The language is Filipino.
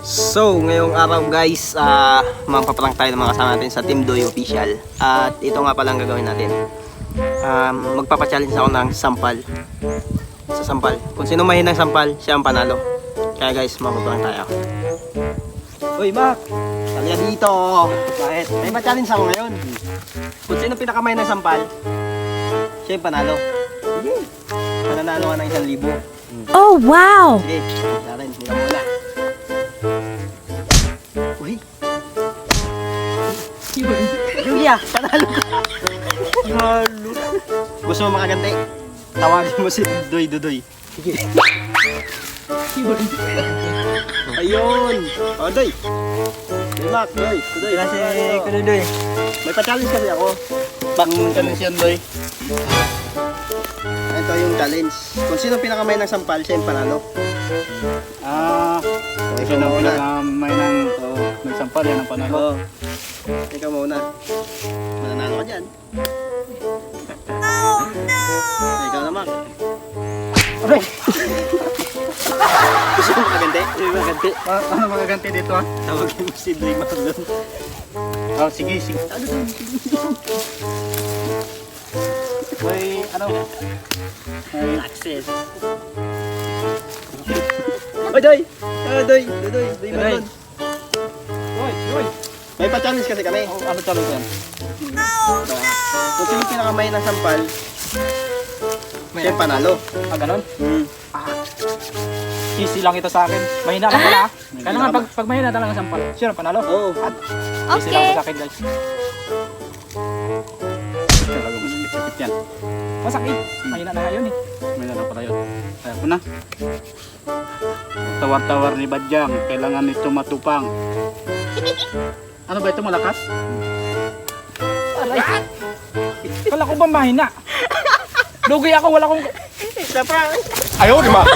So, ngayong araw guys, magpaprank tayo ng mga kasama natin sa Team Doy Official. At ito nga pala ang gagawin natin. Magpapachallenge ako ng sampal. Sa sampal. Kung sino mahinang sampal, siya ang panalo. Kaya guys, magpaprank tayo. Uy, Mac! Salya dito! Bakit? May pa-challenge ako ngayon. Kung sino pinakamay ng sampal, siya yung panalo. Sige. Mananalo ka ng 1,000. Oh, wow! Sige, natin. Hindi ka muna. Uy! Julia, panalo ka! Panalo! Gusto mo makaganti? Tawagin mo si Doy Dudoy. Sige. Ayun! O, Doy! Doy, Mac, Doy! Doy! Kasi Doy. May pa-challenge kasi ako. Bang challenge yan, Doy. Ito yung challenge. Kung sino pinakamay ng sampal, siya yung panalo. Ikaw na muna. May sampal yan ang panalo. Oo. Ikaw muna. Mananalo ka dyan. Oh, no! Ikaw na, Mac. Aray! Gusto mo makaganti? Makaganti. Ano magaganti dito, ha? Tawagin mo si Doy Mac doon. Oh, sige. May Access. Oy, Doy! Doy Mac doon. Doy. May pa-challenge kasi kami. Ano challenge yan? Kung sino pinakamay ng sampal, siya yung panalo. Ganon? Hmm. Easy lang ito sa akin. Mahina lang pala. Kaya naman, pag mahina talaga ang sampal, siya ang panalo. Oo. Easy lang ito sa akin, guys. Talaga masakit yan. Masakit. Mahina na ngayon eh. Mahina na pala yun. Kaya ko na. Tawar-tawar ni Badyang. Kailangan nito matupang. Ano ba ito, malakas? Aray. Kala ko ba mahina? Lugi ako, wala akong... Isa pa. Ayaw, di ba?